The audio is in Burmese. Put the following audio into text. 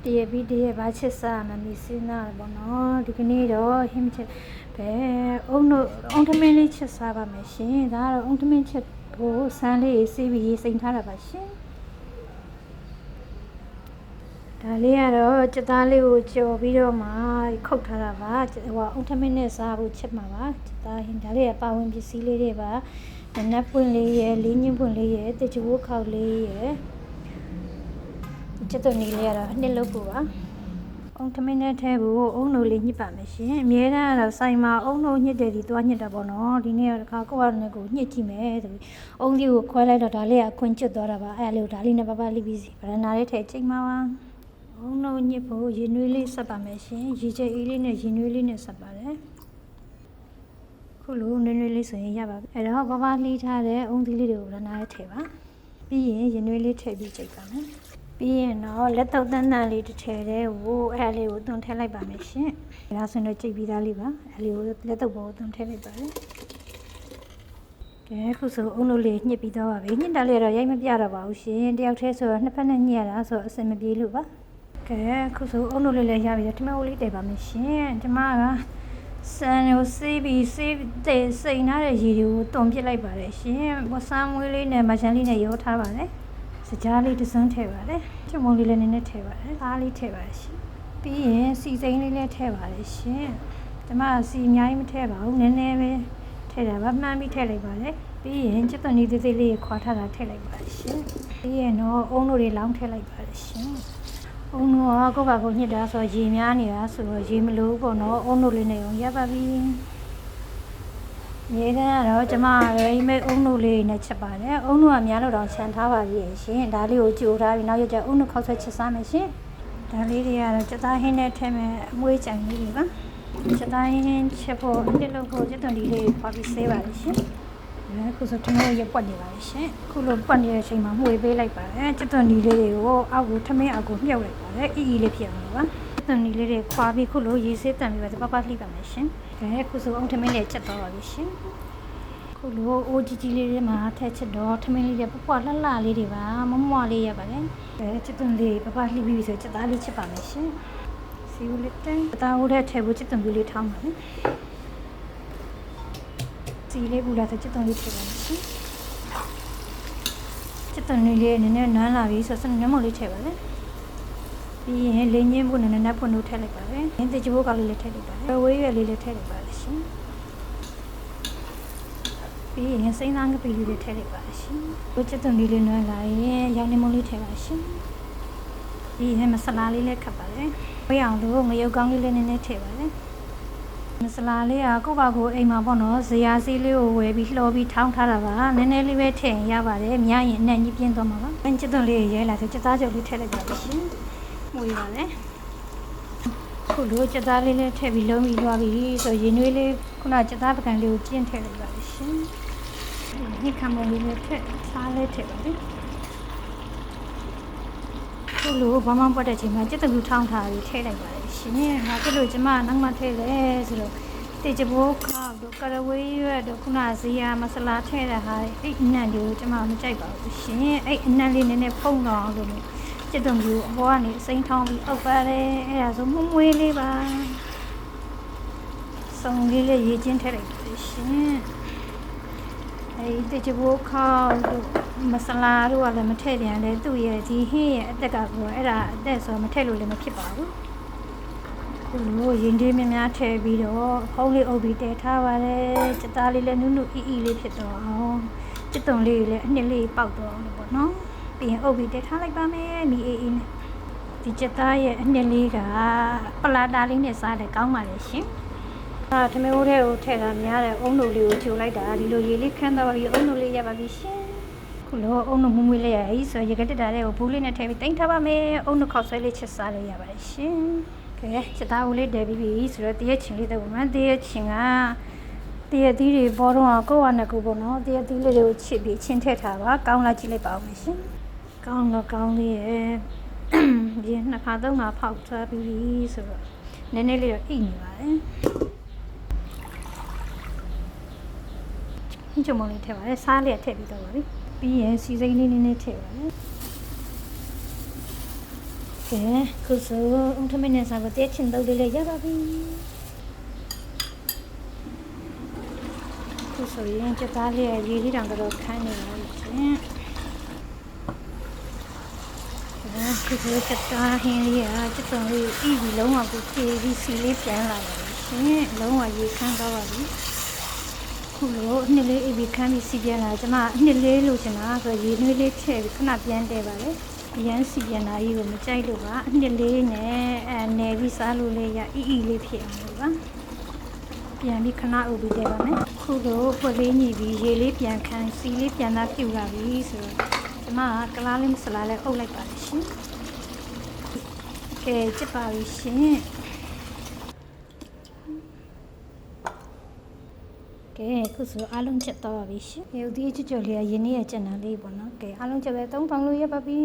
တရားပြီးတရားဘာချစ်စားမှမစင်းနာပေါ့နော်ဒီကနေ့တော့ဟင်းချက်ပဲအုံထမင်းလေးချက်စားပါမယ်ရှင်ဒါကတော့အုံထမင်းချက်ကိုစမ်းလေးစီးပြီးရေးစိမ်ထားတာပါရှင်ဒါလေးကတော့ကြက်သားလေးကိုကြော်ပြီးတော့မှခုတ်ထားတာပါဟိုအုံထမင်းနဲ့စားဖို့ချက်မှာပါကြက်သားဟင်းဒါလေးကပါဝင်ပစ္စည်းလေးတွေပါနက်ပွင့်လေးရယ်လေးညင်းပွင့်လေးရယ်တကြိုးခေါက်လေးရယ်ကျက်သွန်လေးရတော့နှစ်လုပ်ဖို့ပါအုံထမင်းနဲ့ထဲဖို့အုံနိုလေးညှစ်ပါမယ်ရှင်အမြဲတမ်းတော့ဆိုင်မှာအုံနိုညှစ်တယ်ဒီသွားညှစ်တာပေါ့နော်ဒီနေ့ကတော့ကိုယ့်အနေကိုညှစ်ကြည့်မယ်ဆိုပြီးအုံလေးကိုခွဲလိုက်တော့ဒါလေးကအခွင့်ကျွတ်သွားတာပါအဲ့လိုဒါလေးနဲ့ပပလိပြီးစီဗရနာလေးထဲချိန်မှာပါအုံနိုညှစ်ဖို့ရေနွေးလေးဆက်ပါမယ်ရှင်ရေချဲအေးလေးနဲ့ရေနွေးလေးနဲ့ဆက်ပါတယ်ခုလိုနွေးနွေးလေးဆိုရင်ရပါပြီအဲ့တော့ပပလိထားတဲ့အုံသီးလေးတွေကိုဗရနာလေးထဲပါပြီးရင်ရေနွေးလေးထည့်ပြီးချိန်ပါမယ်ပြီးရင်တော့လက်တော့တန်းတန်းလေးတစ်ထည်တဲ့ဟိုအဲ့လေးကိုသွန်ထည့်လိုက်ပါမယ်ရှင်ဒါဆိုရင်တော့ကြိတ်ပြီးသားလေးပါအဲ့လေးကိုလက်တော့ပေါ်သွန်ထည့်လိုက်ပါမယ်ကဲခုဆိုအုံလို့လေးညှစ်ပြီးတော့ပါပြီညှစ်တာလေးတော့ရိုက်မပြတော့ပါဘူးရှင်တယောက်တည်းဆိုတော့နှစ်ဖက်နဲ့ညှစ်ရတာဆိုတော့အဆင်မပြေလို့ပါကဲခုဆိုအုံလို့လေးလည်းရပြီတော့ထမင်းအိုးလေးတည်ပါမယ်ရှင်ကျမကစံကိုစေးပြီးစေးတဲ့စိန်ထားတဲ့ရေတွေကိုတွန်ပစ်လိုက်ပါတယ်ရှင်ဝဆမ်းမွေးလေးနဲ့မချမ်းလေးနဲ့ရောထားပါတယ်စကြားလေးတစ်စွန်းထည့်ပါတယ်ချွန်မုံလေးလည်းနည်းနည်းထည့်ပါတယ်အားလေးထည့်ပါတယ်ရှင်ပြီးရင်စီစိမ်းလေးလည်းထည့်ပါတယ်ရှင်ကျမစီအများကြီးမထည့်ပါဘူးနည်းနည်းပဲထည့်တာပါမှန်းပြီးထည့်လိုက်ပါတယ်ပြီးရင်ကျက်သွန်လေးသေးသေးလေးခွာထားတာထည့်လိုက်ပါတယ်ရှင်ပြီးရင်တော့အုံတို့တွေလောင်းထည့်လိုက်ပါတယ်ရှင်အုံတို့ကကိုယ့်ဘာကိုညှစ်တာဆိုရေများနေတာဆိုတော့ရေမလို့ပေါ့နော်အုံတို့လေးနဲ့ရောရပါပြီရေတန်းကတော့ကျမရေမိတ်အုံတို့လေးနဲ့ချက်ပါတယ်အုံတို့ကများလို့တော့ခြံထားပါပြီရှင်ဒါလေးကိုကြိုထားပြီးနောက်ရကျအုံတို့ခောက်ဆွဲချက်စားမယ်ရှင်ဒါလေးတွေကတော့ကြက်သားဟင်းနဲ့ထည့်မယ်အမွှေးကြိုင်လေးတွေပါကြက်သားဟင်းချက်ဖို့အစ်လို့ဖို့ကြက်သွန်ဒီလေးပွားပြီးဆေးပါလိမ့်ရှင်အခုဆိုထမင်းရပွက်နေပါလိမ့်ရှင်ခုလိုပွက်နေတဲ့အချိန်မှာမှွေပေးလိုက်ပါတယ်ကြက်သွန်ဒီလေးတွေကိုအောက်ကိုထမင်းအောက်ကိုမြှုပ်လိုက်ပါတယ်အီလေးဖြစ်အောင်ပါကြက်သွန်ဒီလေးတွေခွာပြီးခုလိုရေဆေးတန်ပြီးပါပပလှိပါမယ်ရှင်ခုဆိုအုံထမင်းလေးချက်သွားပါပြီရှင်ခုလိုအိုးကြီးကြီးလေးတွေမှာထည့်ချက်တော့ထမင်းလေးတွေပွားလှလှလေးတွေပါမမွားလေးရပါတယ်ချစ်သွန်လေးပပလှိပြီးဆိုချက်သားလေးချက်ပါမယ်ရှင်စီဦးလေးတိုင်းတာဦးတဲ့ထည့်ဖို့ချစ်သွန်လေးထောင်းပါမယ်စီလေးပူလာဆိုချစ်သွန်လေးထည့်ပါမယ်ရှင်ချစ်သွန်လေးနည်းနည်းနန်းလာပြီးဆိုစနမျက်မှောက်လေးထည့်ပါလေပြီးရင်လေးညင်းဖို့နည်းနည်းဖွင့်လို့ထည့်လိုက်ပါမယ်။ဒီကြိုးကောက်လေးလည်းထည့်လိုက်ပါမယ်။ဝေးရွယ်လေးလည်းထည့်လိုက်ပါလိမ့်ရှင်။ပြီးရင်စိမ်းသားငပိလေးလည်းထည့်လိုက်ပါလိမ့်ရှင်။ဘုချက်သွန်လေးလည်းနွမ်းလာရင်ရောင်နေမုံလေးထည့်ပါရှင်။ပြီးရင်မဆလာလေးလည်းခတ်ပါလေ။ဝေးအောင်လို့ငရုတ်ကောင်းလေးလည်းနည်းနည်းထည့်ပါလေ။မဆလာလေးကကိုယ့်ဘာကိုအိမ်မှာပေါ့နော်ဇရာစီးလေးကိုဝယ်ပြီးလှော်ပြီးထောင်းထားတာပါ။နည်းနည်းလေးပဲထည့်ရင်ရပါတယ်။များရင်အနက်ကြီးပြင်းသွားမှာပါ။ချက်သွန်လေးရဲလာဆိုချက်သားကြုပ်လေးထည့်လိုက်ပါလိမ့်ရှင်။မွေပါလေခုလိုကြက်သားလေးနဲ့ထည့်ပြီးလုံးပြီးလွှားပြီးဆိုရေနွေးလေးခုနကြက်သားပကံလေးကိုကျင်းထည့်လိုက်ပါလိမ့်ရှင်ညှစ်ခံမလေးနဲ့ထည့်စားလေးထည့်ပါလိမ့်ခုလိုဘာမှပွက်တဲ့ချိန်မှာကြက်တူထောင်းထားပြီးထည့်လိုက်ပါလိမ့်ရှင်ဟာပြလို့ကျမနောက်မှထည့်လဲဆိုတော့တေချဘိုးခောက်တို့ကရဝေးရွက်တို့ခုနဇီယာမဆလာထည့်တဲ့ဟာအဲ့အနံ့လေးကိုကျမမကြိုက်ပါဘူးရှင်အဲ့အနံ့လေးနည်းနည်းဖုံးတော့အောင်လို့ကျက်သွန်ကြီးအပေါ်ကနေစိမ်းထောင်းပြီးအုပ်ပါတယ်အဲ့ဒါဆိုမွှေးလေးပါစုံလေးလေးရေချင်းထည့်လိုက်ပါရှင်အဲ့ဒီကြဘိုးခောက်တို့မဆလာတို့ကလည်းမထည့်ပြန်လဲသူ့ရဲ့ဒီဟင်းရဲ့အသက်ကဆိုအဲ့ဒါအသက်ဆိုမထည့်လို့လည်းမဖြစ်ပါဘူးခုလိုရင်သေးများများထည့်ပြီးတော့ဖုံးလေးအုပ်ပြီးတည်ထားပါတယ်စက်သားလေးလည်းနုနုအီအီလေးဖြစ်တော့အောင်ကျက်သွန်လေးလည်းအနှစ်လေးပေါက်တော့အောင်လို့ပေါ့နော်ပြီးရင်အုပ်ပြီးတက်ထားလိုက်ပါမယ်မီအေးအေးနဲ့ဒီချက်သားရဲ့အနှစ်လေးကပလာတာလေးနဲ့စားတယ်ကောင်းပါလေရှင်ထမင်းအိုးထဲကိုထည့်တာများတယ်အုံတို့လေးကိုချိုလိုက်တာဒီလိုရေလေးခန်းသွားပြီးအုံတို့လေးရပါပြီရှင်ခုလိုအုံတို့မွမွေးလေးရအေးဆိုရေကတက်တာလေးကိုဘူးလေးနဲ့ထည့်ပြီးတင်ထားပါမယ်အုံတို့ခောက်ဆွဲလေးချက်စားလို့ရပါတယ်ရှင်ကဲချက်သားဦးလေးတည်ပြီးပြီဆိုတော့တရက်ချင်းလေးတော့မှတရက်ချင်းကတရက်သီးတွေပေါ်တော့ကိုယ့်ဟာနဲ့ကိုယ်ပေါ့နော်တရက်သီးလေးတွေကိုချစ်ပြီးချင်းထည့်ထားပါကောင်းလာကြည့်လိုက်ပါဦးမယ်ရှင်ကောင်းတော့ကောင်းလေးရဲ့ဒီနှစ်ခါသုံးခါဖောက်ထားပြီးဆိုတော့နည်းနည်းလေးတော့အိနေပါတယ်ဟင်းချုံမလေးထည့်ပါတယ်စားလေးထည့်ပြီးတော့ပါပြီပြီးရင်စီစိမ်းလေးနည်းနည်းထည့်ပါတယ် ကဲခုဆိုဦးထမင်းနဲ့စားကိုတဲချင်တော့လေးရပါပြီခုဆိုရင်ကျသားလေးရေလေးတောင်တော့ခန်းနေပါရှင်ခုဆိုကျသားဟင်းလေးကကျတုံလေးဤဒီလုံးဝကိုဖြေပြီးစီလေးပြန်လာပါရှင်လုံးဝရေခမ်းတော့ပါပြီခုလိုအနှစ်လေးအေးပြီးခမ်းပြီးစီပြန်လာကျမအနှစ်လေးလိုချင်တာဆိုရေနွေးလေးထည့်ပြီးခဏပြန်တဲပါလေအရန်စီပြန်လာကြီးကိုမကြိုက်လို့ပါအနှစ်လေးနဲ့နယ်ပြီးစားလို့လေးရအီလေးဖြစ်အောင်လို့ပါပြန်ပြီးခဏအုပ်ပြီးတဲပါမယ်ခုလိုဖွက်လေးညှိပြီးရေလေးပြန်ခမ်းစီလေးပြန်လာပြုတ်လာပြီဆိုတော့ကျမကကလားလေးမစလားလေးအုပ်လိုက်ပါရှင်ကဲကြည့်ပါပြီရှင်ကဲခုဆိုအားလုံးချက်တော့ပါပြီရှင်ရုပ်သေးချွတ်ချွတ်လေးရင်းနှီးရကျန်တာလေးပေါ့နော်ကဲအားလုံးချက်ပဲ3000လို့ရပါပြီ